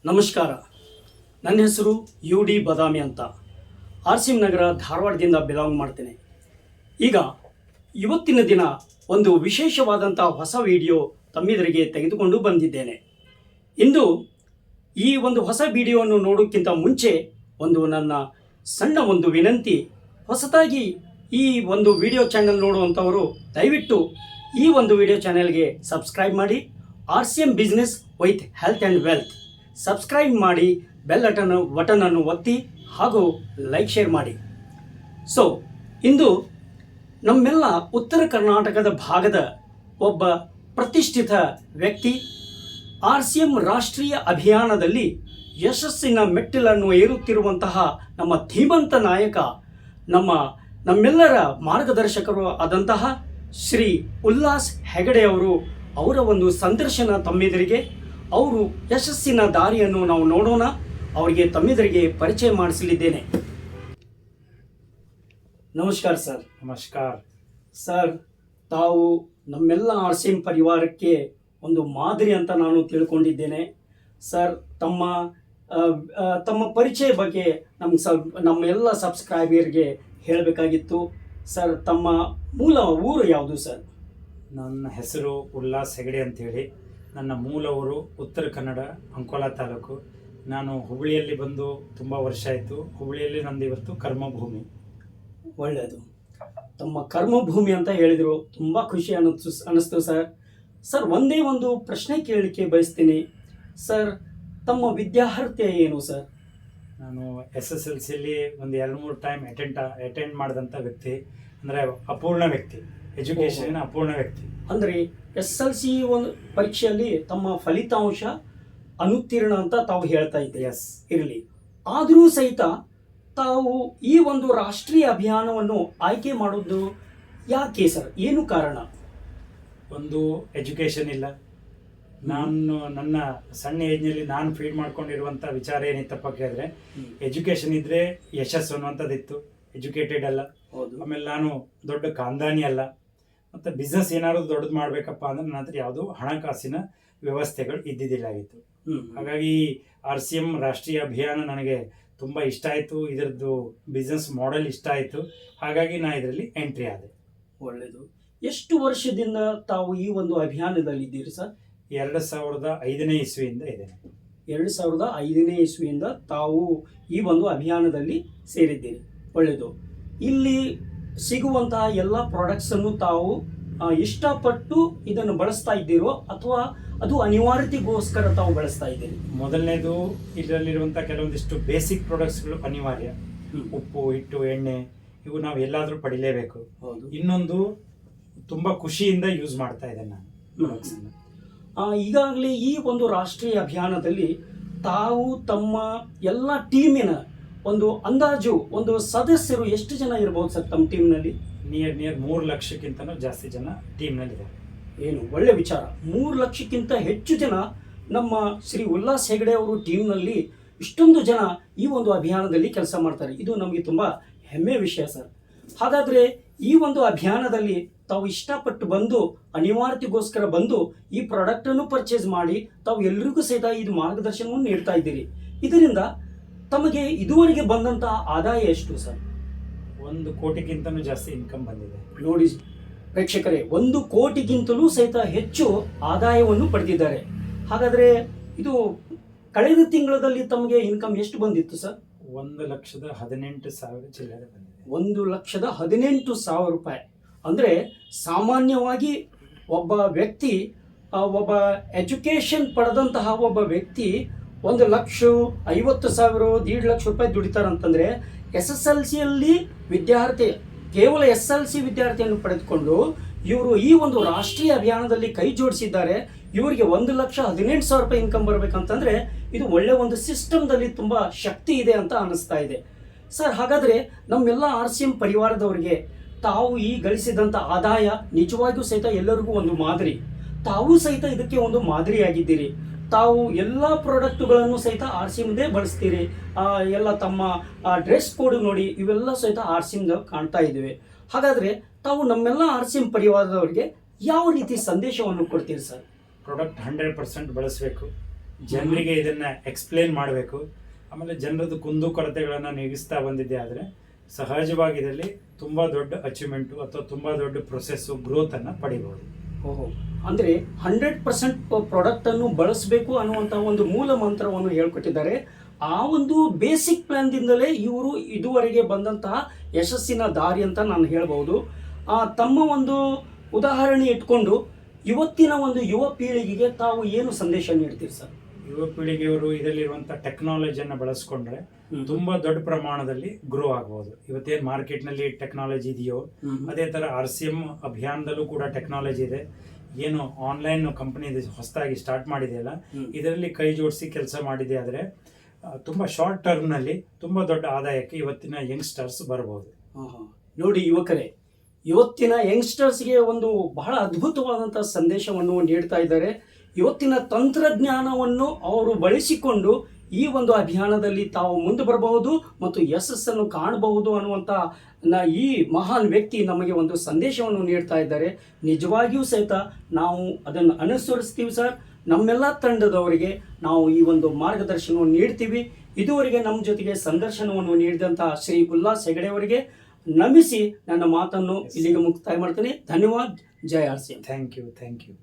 ನಮಸ್ಕಾರ. ನನ್ನ ಹೆಸರು UD ಬದಾಮಿ ಅಂತ. RCM ನಗರ ಧಾರವಾಡದಿಂದ ಬಿಲಾಂಗ್ ಮಾಡ್ತೇನೆ. ಈಗ ಇವತ್ತಿನ ದಿನ ಒಂದು ವಿಶೇಷವಾದಂಥ ಹೊಸ ವಿಡಿಯೋ ತಮ್ಮೆದುರಿಗೆ ತೆಗೆದುಕೊಂಡು ಬಂದಿದ್ದೇನೆ. ಇಂದು ಈ ಒಂದು ಹೊಸ ವಿಡಿಯೋವನ್ನು ನೋಡೋಕ್ಕಿಂತ ಮುಂಚೆ ನನ್ನ ಸಣ್ಣ ವಿನಂತಿ. ಹೊಸದಾಗಿ ಈ ಒಂದು ವಿಡಿಯೋ ಚಾನೆಲ್ ನೋಡುವಂಥವರು ದಯವಿಟ್ಟು ಈ ಒಂದು ವಿಡಿಯೋ ಚಾನೆಲ್ಗೆ ಸಬ್ಸ್ಕ್ರೈಬ್ ಮಾಡಿ. RCM business with health and wealth subscribe ಮಾಡಿ, ಬೆಲ್ ಬಟನನ್ನು ಒತ್ತಿ ಹಾಗೂ ಲೈಕ್ ಶೇರ್ ಮಾಡಿ. ಸೊ ಇಂದು ನಮ್ಮೆಲ್ಲ ಉತ್ತರ ಕರ್ನಾಟಕದ ಭಾಗದ ಒಬ್ಬ ಪ್ರತಿಷ್ಠಿತ ವ್ಯಕ್ತಿ RCM ರಾಷ್ಟ್ರೀಯ ಅಭಿಯಾನದಲ್ಲಿ ಯಶಸ್ಸಿನ ಮೆಟ್ಟಿಲನ್ನು ಏರುತ್ತಿರುವಂತಹ ನಮ್ಮ ಧೀಮಂತ ನಾಯಕ, ನಮ್ಮೆಲ್ಲರ ಮಾರ್ಗದರ್ಶಕರು ಆದಂತಹ ಶ್ರೀ ಉಲ್ಲಾಸ್ ಹೆಗಡೆ ಅವರ ಒಂದು ಸಂದರ್ಶನ ತಮ್ಮೆದುರಿಗೆ. ಅವರು ಯಶಸ್ಸಿನ ದಾರಿಯನ್ನು ನಾವು ನೋಡೋಣ. ಅವರಿಗೆ ತಮ್ಮೆದುರಿಗೆ ಪರಿಚಯ ಮಾಡಿಸಲಿದ್ದೇನೆ. ನಮಸ್ಕಾರ ಸರ್. ನಮಸ್ಕಾರ ಸರ್, ತಾವು ನಮ್ಮೆಲ್ಲ RCM ಪರಿವಾರಕ್ಕೆ ಒಂದು ಮಾದರಿ ಅಂತ ನಾನು ತಿಳ್ಕೊಂಡಿದ್ದೇನೆ. ಸರ್, ತಮ್ಮ ಪರಿಚಯ ಬಗ್ಗೆ ನಮ್ಮೆಲ್ಲ ಸಬ್ಸ್ಕ್ರೈಬರ್ಗೆ ಹೇಳಬೇಕಾಗಿತ್ತು. ಸರ್, ತಮ್ಮ ಮೂಲ ಊರು ಯಾವುದು ಸರ್? ನನ್ನ ಹೆಸರು ಉಲ್ಲಾಸ್ ಹೆಗಡೆ ಅಂಥೇಳಿ. ನನ್ನ ಮೂಲ ಊರು ಉತ್ತರ ಕನ್ನಡ, ಅಂಕೋಲಾ ತಾಲೂಕು. ನಾನು ಹುಬ್ಬಳ್ಳಿಯಲ್ಲಿ ಬಂದು ತುಂಬ ವರ್ಷ ಆಯಿತು. ಹುಬ್ಬಳ್ಳಿಯಲ್ಲಿ ನಂದು ಇವತ್ತು ಕರ್ಮಭೂಮಿ. ಒಳ್ಳೆಯದು. ತಮ್ಮ ಕರ್ಮಭೂಮಿ ಅಂತ ಹೇಳಿದರು, ತುಂಬ ಖುಷಿ ಅನ್ನಿಸ್ತು ಸರ್. ಸರ್, ಒಂದೇ ಒಂದು ಪ್ರಶ್ನೆ ಕೇಳಲಿಕ್ಕೆ ಬಯಸ್ತೀನಿ. ಸರ್, ತಮ್ಮ ವಿದ್ಯಾರ್ಹತೆ ಏನು ಸರ್? ನಾನು SSLCಯಲ್ಲಿ ಒಂದು 2-3 ಟೈಮ್ ಅಟೆಂಡ್ ಮಾಡಿದಂಥ ವ್ಯಕ್ತಿ. ಅಂದರೆ ಅಪೂರ್ಣ ವ್ಯಕ್ತಿ, ಎಜುಕೇಷನ್ ಅಪೂರ್ಣ ವ್ಯಕ್ತಿ. ಅಂದರೆ SSLC ಒಂದು ಪರೀಕ್ಷೆಯಲ್ಲಿ ತಮ್ಮ ಫಲಿತಾಂಶ ಅನುತ್ತೀರ್ಣ ಅಂತ ತಾವು ಹೇಳ್ತಾ ಇದ್ದೀರಿ. ಎಸ್, ಇರಲಿ. ಆದರೂ ಸಹಿತ ತಾವು ಈ ಒಂದು ರಾಷ್ಟ್ರೀಯ ಅಭಿಯಾನವನ್ನು ಆಯ್ಕೆ ಮಾಡೋದು ಯಾಕೆ ಸರ್? ಏನು ಕಾರಣ? ಒಂದು ಎಜುಕೇಷನ್ ಇಲ್ಲ. ನನ್ನ ಸಣ್ಣ ಏಜ್ನಲ್ಲಿ ನಾನು ಫೀಡ್ ಮಾಡ್ಕೊಂಡಿರುವಂಥ ವಿಚಾರ ಏನಿತ್ತಪ್ಪ ಕೇಳಿದ್ರೆ, ಎಜುಕೇಷನ್ ಇದ್ದರೆ ಯಶಸ್ಸು ಅನ್ನುವಂಥದ್ದಿತ್ತು. ಎಜುಕೇಟೆಡ್ ಅಲ್ಲ. ಆಮೇಲೆ ನಾನು ದೊಡ್ಡ ಖಾನ್ದಾನಿ ಅಲ್ಲ. ಮತ್ತು ಬಿಸ್ನೆಸ್ ಏನಾದ್ರು ದೊಡ್ಡದು ಮಾಡಬೇಕಪ್ಪ ಅಂದ್ರೆ ನನ್ನ ಹತ್ರ ಯಾವುದೋ ಹಣಕಾಸಿನ ವ್ಯವಸ್ಥೆಗಳು ಇದ್ದಿದ್ದಿಲ್ಲಾಗಿತ್ತು. ಹಾಗಾಗಿ RCM ರಾಷ್ಟ್ರೀಯ ಅಭಿಯಾನ ನನಗೆ ತುಂಬ ಇಷ್ಟ ಆಯಿತು. ಇದರದ್ದು ಬಿಸ್ನೆಸ್ ಮಾಡೆಲ್ ಇಷ್ಟ ಆಯಿತು. ಹಾಗಾಗಿ ನಾನು ಇದರಲ್ಲಿ ಎಂಟ್ರಿ ಆದೆ. ಒಳ್ಳೆಯದು. ಎಷ್ಟು ವರ್ಷದಿಂದ ತಾವು ಈ ಒಂದು ಅಭಿಯಾನದಲ್ಲಿ ಇದ್ದೀರಿ ಸರ್? 2005ನೇ ಇಸ್ವಿಯಿಂದ ಇದ್ದೇನೆ. 2005ನೇ ಇಸ್ವಿಯಿಂದ ತಾವು ಈ ಒಂದು ಅಭಿಯಾನದಲ್ಲಿ ಸೇರಿದ್ದೀರಿ. ಒಳ್ಳೆಯದು. ಇಲ್ಲಿ ಸಿಗುವಂತಹ ಎಲ್ಲ ಪ್ರಾಡಕ್ಟ್ಸನ್ನು ತಾವು ಇಷ್ಟಪಟ್ಟು ಇದನ್ನು ಬಳಸ್ತಾ ಇದ್ದೀರೋ ಅಥವಾ ಅದು ಅನಿವಾರ್ಯತೆಗೋಸ್ಕರ ತಾವು ಬಳಸ್ತಾ ಇದ್ದೀರಿ? ಮೊದಲನೇದು, ಇದರಲ್ಲಿರುವಂಥ ಕೆಲವೊಂದಿಷ್ಟು ಬೇಸಿಕ್ ಪ್ರಾಡಕ್ಟ್ಸ್ಗಳು ಅನಿವಾರ್ಯ. ಉಪ್ಪು, ಹಿಟ್ಟು, ಎಣ್ಣೆ ಇವು ನಾವು ಎಲ್ಲಾದರೂ ಪಡಿಲೇಬೇಕು. ಹೌದು. ಇನ್ನೊಂದು, ತುಂಬ ಖುಷಿಯಿಂದ ಯೂಸ್ ಮಾಡ್ತಾ ಇದ್ದೇನೆ ನಾನು ಪ್ರಾಡಕ್ಟ್ಸನ್ನು. ಈಗಾಗಲೇ ಈ ಒಂದು ರಾಷ್ಟ್ರೀಯ ಅಭಿಯಾನದಲ್ಲಿ ತಾವು ತಮ್ಮ ಎಲ್ಲ ಟೀಮಿನ ಒಂದು ಅಂದಾಜು ಒಂದು ಸದಸ್ಯರು ಎಷ್ಟು ಜನ ಇರ್ಬೋದು ಸರ್ ತಮ್ಮ ಟೀಮ್ನಲ್ಲಿ? ನಿಯರ್ 3 ಲಕ್ಷಕ್ಕಿಂತನೂ ಜಾಸ್ತಿ ಜನ ಟೀಮ್ನಲ್ಲಿದ್ದಾರೆ. ಏನು ಒಳ್ಳೆ ವಿಚಾರ. 3 ಲಕ್ಷಕ್ಕಿಂತ ಹೆಚ್ಚು ಜನ ನಮ್ಮ ಶ್ರೀ ಉಲ್ಲಾಸ್ ಹೆಗಡೆ ಅವರು ಟೀಮ್ನಲ್ಲಿ ಇಷ್ಟೊಂದು ಜನ ಈ ಒಂದು ಅಭಿಯಾನದಲ್ಲಿ ಕೆಲಸ ಮಾಡ್ತಾರೆ. ಇದು ನಮಗೆ ತುಂಬ ಹೆಮ್ಮೆಯ ವಿಷಯ ಸರ್. ಹಾಗಾದರೆ ಈ ಒಂದು ಅಭಿಯಾನದಲ್ಲಿ ತಾವು ಇಷ್ಟಪಟ್ಟು ಬಂದು, ಅನಿವಾರ್ಯತೆಗೋಸ್ಕರ ಬಂದು ಈ ಪ್ರಾಡಕ್ಟನ್ನು ಪರ್ಚೇಸ್ ಮಾಡಿ ತಾವು ಎಲ್ರಿಗೂ ಸಹಿತ ಇದು ಮಾರ್ಗದರ್ಶನವನ್ನು ನೀಡ್ತಾ ಇದ್ದೀರಿ. ಇದರಿಂದ ತಮಗೆ ಇದುವರೆಗೆ ಬಂದಂತಹ ಆದಾಯ ಎಷ್ಟು ಸರ್? 1 ಕೋಟಿಗಿಂತನೂ ಜಾಸ್ತಿ ಇನ್ಕಮ್ ಬಂದಿದೆ. ನೋಡಿ ಪ್ರೇಕ್ಷಕರೇ, 1 ಕೋಟಿಗಿಂತಲೂ ಸಹಿತ ಹೆಚ್ಚು ಆದಾಯವನ್ನು ಪಡೆದಿದ್ದಾರೆ. ಹಾಗಾದರೆ ಇದು ಕಳೆದ ತಿಂಗಳಲ್ಲಿ ತಮಗೆ ಇನ್ಕಮ್ ಎಷ್ಟು ಬಂದಿತ್ತು ಸರ್? 1,18,000 ಚಿಲ್ಲರೆ ಬಂದಿದೆ. 1,18,000 ರೂಪಾಯಿ. ಅಂದರೆ ಸಾಮಾನ್ಯವಾಗಿ ಒಬ್ಬ ವ್ಯಕ್ತಿ, ಒಬ್ಬ ಎಜುಕೇಷನ್ ಪಡೆದಂತಹ ಒಬ್ಬ ವ್ಯಕ್ತಿ 1,50,000 1.5 ಲಕ್ಷ ರೂಪಾಯಿ ದುಡಿತಾರಂತಂದರೆ, SSLCಯಲ್ಲಿ ವಿದ್ಯಾರ್ಥಿ, ಕೇವಲ SSLC ವಿದ್ಯಾರ್ಥಿಯನ್ನು ಪಡೆದುಕೊಂಡು ಇವರು ಈ ಒಂದು ರಾಷ್ಟ್ರೀಯ ಅಭಿಯಾನದಲ್ಲಿ ಕೈ ಜೋಡಿಸಿದ್ದಾರೆ. ಇವರಿಗೆ 1,18,000 ರೂಪಾಯಿ ಇನ್ಕಮ್ ಬರಬೇಕಂತಂದರೆ ಇದು ಒಳ್ಳೆಯ ಒಂದು ಸಿಸ್ಟಮ್ದಲ್ಲಿ ತುಂಬ ಶಕ್ತಿ ಇದೆ ಅಂತ ಅನ್ನಿಸ್ತಾ ಇದೆ ಸರ್. ಹಾಗಾದರೆ ನಮ್ಮೆಲ್ಲ RCM ಪರಿವಾರದವರಿಗೆ ತಾವು ಈ ಗಳಿಸಿದಂಥ ಆದಾಯ ನಿಜವಾಗಿಯೂ ಸಹಿತ ಎಲ್ಲರಿಗೂ ಒಂದು ಮಾದರಿ. ತಾವು ಸಹಿತ ಇದಕ್ಕೆ ಒಂದು ಮಾದರಿಯಾಗಿದ್ದೀರಿ. ತಾವು ಎಲ್ಲ ಪ್ರಾಡಕ್ಟುಗಳನ್ನು ಸಹಿತ RCMದೇ ಬಳಸ್ತೀರಿ. ಎಲ್ಲ ತಮ್ಮ ಡ್ರೆಸ್ ಕೋಡ್ ನೋಡಿ, ಇವೆಲ್ಲ ಸಹಿತ RCM ಕಾಣ್ತಾ ಇದ್ದೇವೆ. ಹಾಗಾದರೆ ತಾವು ನಮ್ಮೆಲ್ಲ RCM ಪರಿವಾರದವರಿಗೆ ಯಾವ ರೀತಿ ಸಂದೇಶವನ್ನು ಕೊಡ್ತೀರಿ ಸರ್? ಪ್ರಾಡಕ್ಟ್ 100% ಬಳಸಬೇಕು. ಜನರಿಗೆ ಇದನ್ನ ಎಕ್ಸ್ಪ್ಲೇನ್ ಮಾಡಬೇಕು. ಆಮೇಲೆ ಜನರದ್ದು ಕುಂದು ಕೊರತೆಗಳನ್ನು ನೀಗಿಸ್ತಾ ಬಂದಿದ್ದೆ ಆದರೆ ಸಹಜವಾಗಿ ಇದರಲ್ಲಿ ತುಂಬ ದೊಡ್ಡ ಅಚೀವ್ಮೆಂಟು ಅಥವಾ ತುಂಬ ದೊಡ್ಡ ಪ್ರೊಸೆಸ್ಸು ಗ್ರೋತನ್ನು ಪಡಿಬೋದು. ಓಹೋ, ಅಂದರೆ 100% ಪ್ರಾಡಕ್ಟನ್ನು ಬಳಸಬೇಕು ಅನ್ನುವಂಥ ಒಂದು ಮೂಲ ಮಂತ್ರವನ್ನು ಹೇಳ್ಕೊಟ್ಟಿದ್ದಾರೆ. ಆ ಒಂದು ಬೇಸಿಕ್ ಪ್ಲ್ಯಾನ್ದಿಂದಲೇ ಇವರು ಇದುವರೆಗೆ ಬಂದಂತಹ ಯಶಸ್ಸಿನ ದಾರಿ ಅಂತ ನಾನು ಹೇಳ್ಬೋದು. ತಮ್ಮ ಒಂದು ಉದಾಹರಣೆ ಇಟ್ಕೊಂಡು ಇವತ್ತಿನ ಒಂದು ಯುವ ಪೀಳಿಗೆಗೆ ತಾವು ಏನು ಸಂದೇಶ ನೀಡ್ತೀರಿ ಸರ್? ಯುವ ಪೀಳಿಗೆಯವರು ಇದರಲ್ಲಿರುವಂಥ ಟೆಕ್ನಾಲಜಿಯನ್ನು ಬಳಸ್ಕೊಂಡ್ರೆ ತುಂಬಾ ದೊಡ್ಡ ಪ್ರಮಾಣದಲ್ಲಿ ಗ್ರೋ ಆಗ್ಬೋದು. ಇವತ್ತೇನು ಮಾರ್ಕೆಟ್ನಲ್ಲಿ ಟೆಕ್ನಾಲಜಿ ಇದೆಯೋ ಅದೇ ಥರ RCM ಅಭಿಯಾನದಲ್ಲೂ ಕೂಡ ಟೆಕ್ನಾಲಜಿ ಇದೆ. ಏನು ಆನ್ಲೈನ್ ಕಂಪನಿ ಹೊಸದಾಗಿ ಸ್ಟಾರ್ಟ್ ಮಾಡಿದೆಯಲ್ಲ, ಇದರಲ್ಲಿ ಕೈ ಜೋಡಿಸಿ ಕೆಲಸ ಮಾಡಿದೆ ಆದರೆ ತುಂಬ ಶಾರ್ಟ್ ಟರ್ಮ್ನಲ್ಲಿ ತುಂಬ ದೊಡ್ಡ ಆದಾಯಕ್ಕೆ ಇವತ್ತಿನ ಯಂಗ್ಸ್ಟರ್ಸ್ ಬರ್ಬೋದು. ನೋಡಿ ಯುವಕರೇ, ಇವತ್ತಿನ ಯಂಗ್ಸ್ಟರ್ಸ್ಗೆ ಒಂದು ಬಹಳ ಅದ್ಭುತವಾದಂಥ ಸಂದೇಶವನ್ನು ನೀಡ್ತಾ ಇದ್ದಾರೆ. ಇವತ್ತಿನ ತಂತ್ರಜ್ಞಾನವನ್ನು ಅವರು ಬಳಸಿಕೊಂಡು ಈ ಒಂದು ಅಭಿಯಾನದಲ್ಲಿ ತಾವು ಮುಂದೆ ಬರಬಹುದು ಮತ್ತು ಯಶಸ್ಸನ್ನು ಕಾಣಬಹುದು ಅನ್ನುವಂಥ ಈ ಮಹಾನ್ ವ್ಯಕ್ತಿ ನಮಗೆ ಒಂದು ಸಂದೇಶವನ್ನು ನೀಡ್ತಾ ಇದ್ದಾರೆ. ನಿಜವಾಗಿಯೂ ಸಹಿತ ನಾವು ಅದನ್ನು ಅನುಸರಿಸ್ತೀವಿ ಸರ್. ನಮ್ಮೆಲ್ಲ ತಂಡದವರಿಗೆ ನಾವು ಈ ಒಂದು ಮಾರ್ಗದರ್ಶನವನ್ನು ನೀಡ್ತೀವಿ. ಇದುವರೆಗೆ ನಮ್ಮ ಜೊತೆಗೆ ಸಂದರ್ಶನವನ್ನು ನೀಡಿದಂಥ ಶ್ರೀ ಉಲ್ಲಾಸ್ ಹೆಗಡೆ ಅವರಿಗೆ ನಮಿಸಿ ನನ್ನ ಮಾತನ್ನು ಇಲ್ಲಿಗೆ ಮುಕ್ತಾಯ ಮಾಡ್ತೇನೆ. ಧನ್ಯವಾದ. ಜೈ RCM. Thank you.